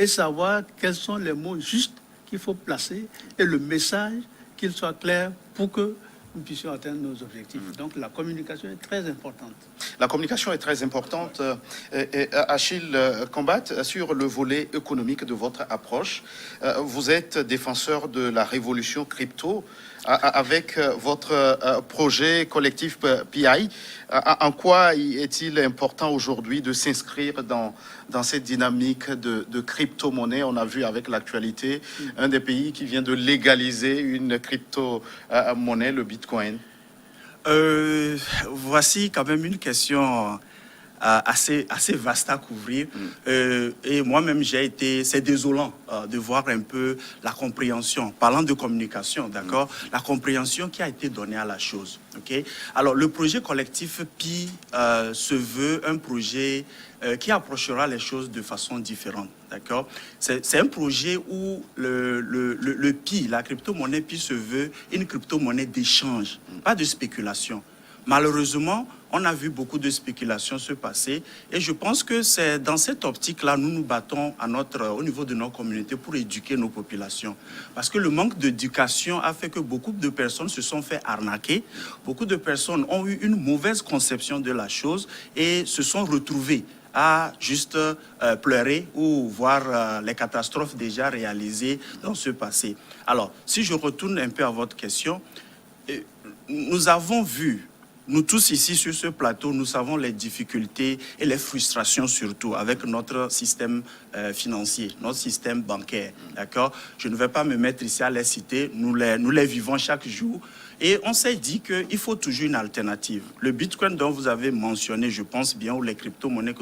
et savoir quels sont les mots justes qu'il faut placer et le message qu'il soit clair pour que nous puissions atteindre nos objectifs. Donc la communication est très importante. La communication est très importante. Achille Combat, sur le volet économique de votre approche, vous êtes défenseur de la révolution crypto avec votre projet collectif PI. En quoi est-il important aujourd'hui de s'inscrire dans cette dynamique de crypto-monnaie? On a vu avec l'actualité un des pays qui vient de légaliser une crypto-monnaie, le Bitcoin. Voici quand même une question assez vaste à couvrir. Et moi-même, c'est désolant de voir un peu la compréhension, parlant de communication, d'accord, la compréhension qui a été donnée à la chose. Okay? Alors, le projet collectif PI se veut un projet qui approchera les choses de façon différente. D'accord? C'est un projet où le PI, la crypto-monnaie PI, se veut une crypto-monnaie d'échange, pas de spéculation. Malheureusement, on a vu beaucoup de spéculations se passer et je pense que c'est dans cette optique-là nous nous battons au niveau de nos communautés pour éduquer nos populations. Parce que le manque d'éducation a fait que beaucoup de personnes se sont fait arnaquer, beaucoup de personnes ont eu une mauvaise conception de la chose et se sont retrouvées à juste pleurer ou voir les catastrophes déjà réalisées dans ce passé. Alors, si je retourne un peu à votre question, nous avons vu, nous tous ici sur ce plateau, nous savons les difficultés et les frustrations surtout avec notre système financier, notre système bancaire, d'accord? Je ne vais pas me mettre ici à les citer, nous les vivons chaque jour. Et on s'est dit qu'il faut toujours une alternative. Le Bitcoin dont vous avez mentionné, je pense bien, ou les crypto-monnaies,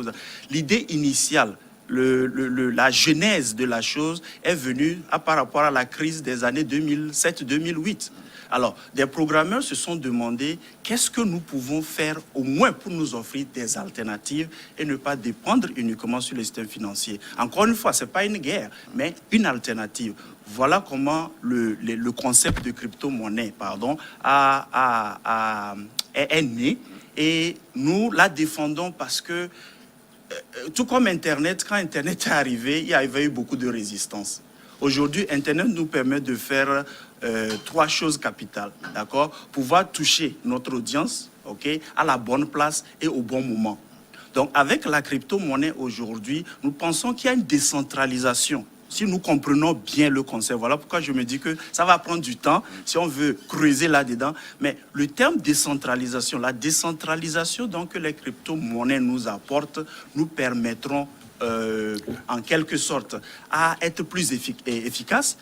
l'idée initiale, la genèse de la chose est venue par rapport à la crise des années 2007-2008. Alors, des programmeurs se sont demandé qu'est-ce que nous pouvons faire au moins pour nous offrir des alternatives et ne pas dépendre uniquement sur le système financier. Encore une fois, ce n'est pas une guerre, mais une alternative. Voilà comment le concept de crypto-monnaie est né et nous la défendons parce que tout comme Internet, quand Internet est arrivé, il y avait eu beaucoup de résistance. Aujourd'hui, Internet nous permet de faire 3 choses capitales, d'accord? Pouvoir toucher notre audience, ok, à la bonne place et au bon moment. Donc, avec la crypto-monnaie aujourd'hui, nous pensons qu'il y a une décentralisation. Si nous comprenons bien le concept, voilà pourquoi je me dis que ça va prendre du temps si on veut creuser là-dedans. Mais le terme décentralisation, la décentralisation donc, que les crypto-monnaies nous apportent, nous permettront en quelque sorte à être plus efficaces,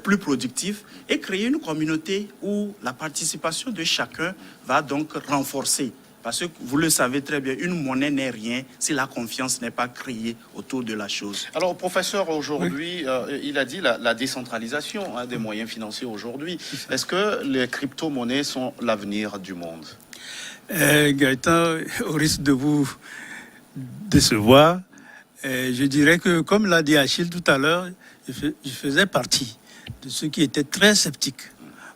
plus productifs et créer une communauté où la participation de chacun va donc renforcer. Parce que vous le savez très bien, une monnaie n'est rien si la confiance n'est pas créée autour de la chose. Alors, professeur, aujourd'hui, il a dit la décentralisation des moyens financiers aujourd'hui. Est-ce que les crypto-monnaies sont l'avenir du monde? Gaëtan, au risque de vous décevoir, je dirais que, comme l'a dit Achille tout à l'heure, je faisais partie de ceux qui étaient très sceptiques.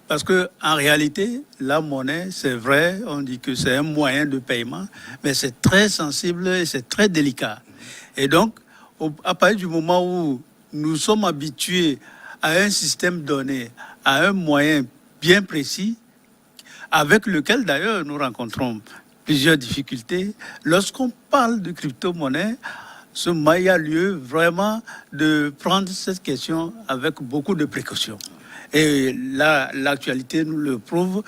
Parce qu'en réalité, la monnaie, c'est vrai, on dit que c'est un moyen de paiement, mais c'est très sensible et c'est très délicat. Et donc, à partir du moment où nous sommes habitués à un système donné, à un moyen bien précis, avec lequel d'ailleurs nous rencontrons plusieurs difficultés, lorsqu'on parle de crypto-monnaie, il y a lieu vraiment de prendre cette question avec beaucoup de précautions. Et là, l'actualité nous le prouve.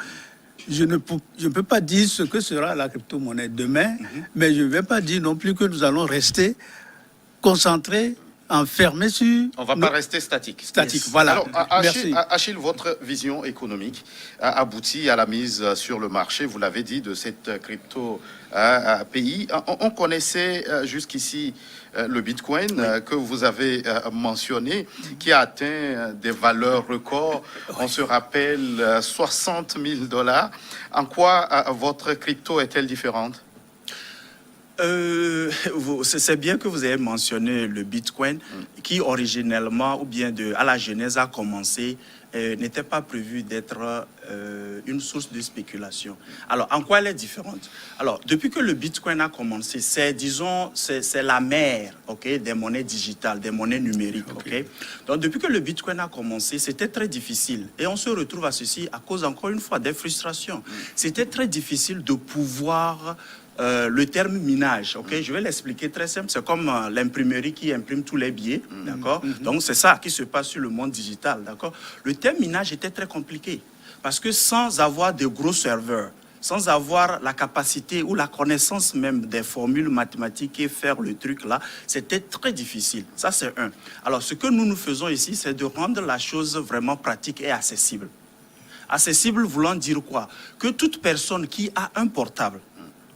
Je ne peux pas dire ce que sera la crypto-monnaie demain, mais je ne vais pas dire non plus que nous allons rester concentrés, enfermés sur... On ne va pas rester statique. Statique, yes. Voilà. Alors, Achille, votre vision économique a abouti à la mise sur le marché, vous l'avez dit, de cette crypto-pays. On connaissait jusqu'ici le Bitcoin que vous avez mentionné, qui a atteint des valeurs records. On se rappelle 60 000 $. En quoi votre crypto est-elle différente? C'est bien que vous ayez mentionné le Bitcoin, qui originellement, ou bien à la genèse, a commencé, n'était pas prévu d'être une source de spéculation. Alors, en quoi elle est différente? Alors, depuis que le Bitcoin a commencé, c'est la mère, okay, des monnaies digitales, des monnaies numériques. Okay. Donc, depuis que le Bitcoin a commencé, c'était très difficile. Et on se retrouve à ceci à cause, encore une fois, des frustrations. C'était très difficile de pouvoir... le terme minage, ok, je vais l'expliquer très simple. C'est comme l'imprimerie qui imprime tous les billets, d'accord. Donc c'est ça qui se passe sur le monde digital, d'accord. Le terme minage était très compliqué parce que sans avoir de gros serveurs, sans avoir la capacité ou la connaissance même des formules mathématiques et faire le truc là, c'était très difficile. Ça c'est un. Alors ce que nous faisons ici, c'est de rendre la chose vraiment pratique et accessible. Accessible voulant dire quoi? Que toute personne qui a un portable,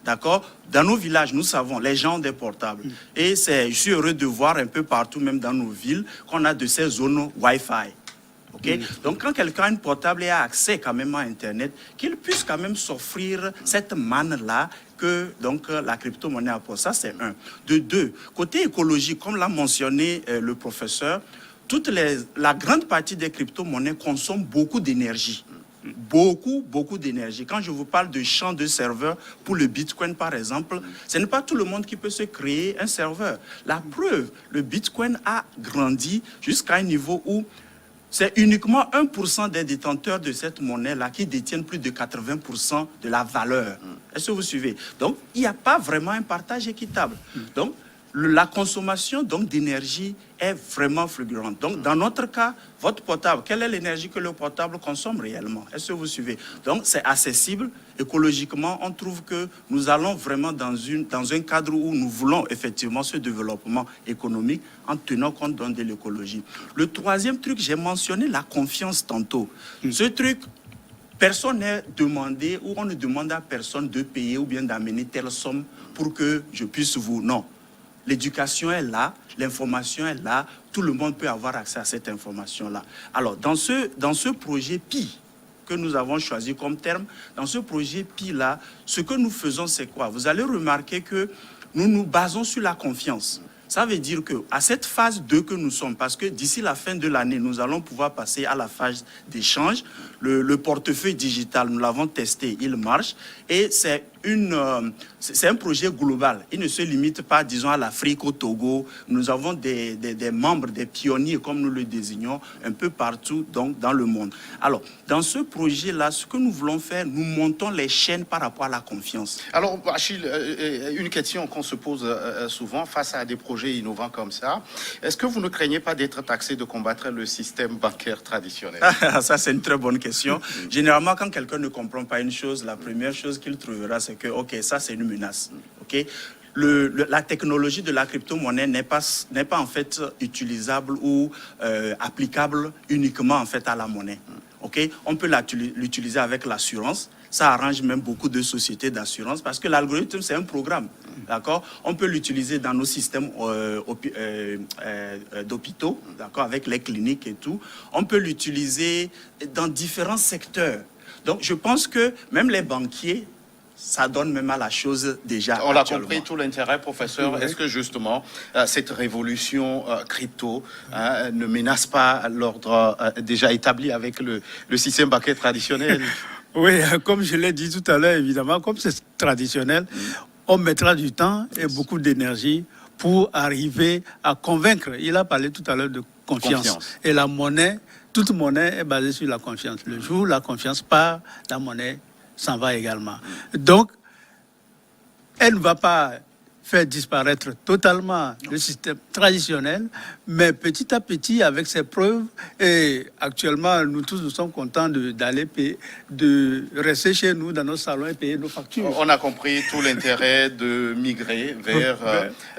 d'accord? Dans nos villages, nous savons, les gens ont des portables. Et je suis heureux de voir un peu partout, même dans nos villes, qu'on a de ces zones Wi-Fi. Okay? Donc, quand quelqu'un a un portable et a accès quand même à Internet, qu'il puisse quand même s'offrir cette manne-là que donc, la crypto-monnaie apporte. Ça, c'est un. De deux, côté écologique, comme l'a mentionné le professeur, la grande partie des crypto-monnaies consomment beaucoup d'énergie. Beaucoup d'énergie. Quand je vous parle de champs de serveurs pour le Bitcoin, par exemple, ce n'est pas tout le monde qui peut se créer un serveur. La preuve, le Bitcoin a grandi jusqu'à un niveau où c'est uniquement 1% des détenteurs de cette monnaie-là qui détiennent plus de 80% de la valeur. Est-ce que vous suivez? Donc, il n'y a pas vraiment un partage équitable. Donc, la consommation d'énergie est vraiment fulgurante. Donc, dans notre cas, votre portable, quelle est l'énergie que le portable consomme réellement? Est-ce que vous suivez? Donc, c'est accessible. Écologiquement, on trouve que nous allons vraiment dans un cadre où nous voulons effectivement ce développement économique en tenant compte de l'écologie. Le troisième truc, j'ai mentionné la confiance tantôt. Ce truc, personne n'est demandé ou on ne demande à personne de payer ou bien d'amener telle somme pour que je puisse vous... Non. L'éducation est là, l'information est là, tout le monde peut avoir accès à cette information-là. Alors, dans ce projet PI que nous avons choisi comme terme, dans ce projet PI-là, ce que nous faisons, c'est quoi? Vous allez remarquer que nous nous basons sur la confiance. Ça veut dire qu'à cette phase 2 que nous sommes, parce que d'ici la fin de l'année, nous allons pouvoir passer à la phase d'échange. Le portefeuille digital, nous l'avons testé, il marche. Et c'est un projet global. Il ne se limite pas, disons, à l'Afrique, au Togo. Nous avons des membres, des pionniers, comme nous le désignons, un peu partout donc, dans le monde. Alors, dans ce projet-là, ce que nous voulons faire, nous montons les chaînes par rapport à la confiance. Alors, Achille, une question qu'on se pose souvent face à des projets innovants comme ça. Est-ce que vous ne craignez pas d'être taxé de combattre le système bancaire traditionnel? Ça, c'est une très bonne question. Généralement, quand quelqu'un ne comprend pas une chose, la première chose qu'il trouvera, c'est que, OK, ça, c'est une menace. OK? La technologie de la crypto-monnaie n'est pas en fait utilisable ou applicable uniquement en fait à la monnaie. Okay? On peut l'utiliser avec l'assurance. Ça arrange même beaucoup de sociétés d'assurance parce que l'algorithme, c'est un programme. D'accord? On peut l'utiliser dans nos systèmes d'hôpitaux, d'accord, avec les cliniques et tout. On peut l'utiliser dans différents secteurs. Donc, je pense que même les banquiers, ça donne même à la chose déjà. On a compris tout l'intérêt, professeur. Oui. Est-ce que justement, cette révolution crypto ne menace pas l'ordre déjà établi avec le système bancaire traditionnel? Oui, comme je l'ai dit tout à l'heure, évidemment, comme c'est traditionnel, on mettra du temps et beaucoup d'énergie pour arriver à convaincre. Il a parlé tout à l'heure de confiance. Et la monnaie, toute monnaie est basée sur la confiance. Le jour où la confiance part, la monnaie s'en va également. Donc, elle ne va pas faire disparaître totalement le système traditionnel, mais petit à petit, avec ses preuves, et actuellement, nous tous, nous sommes contents d'aller payer, de rester chez nous dans nos salons et payer nos factures. On a compris tout l'intérêt de migrer vers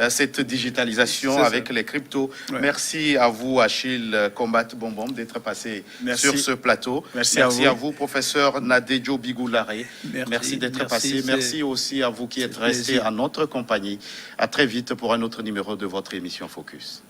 cette digitalisation avec les cryptos. Ouais. Merci à vous, Achille Combat Bombom, d'être passé sur ce plateau. Merci à vous, professeur Nadéjo Bigoularé. Merci d'être passé. Merci aussi à vous qui êtes restés à notre compagnie. À très vite pour un autre numéro de votre émission Focus.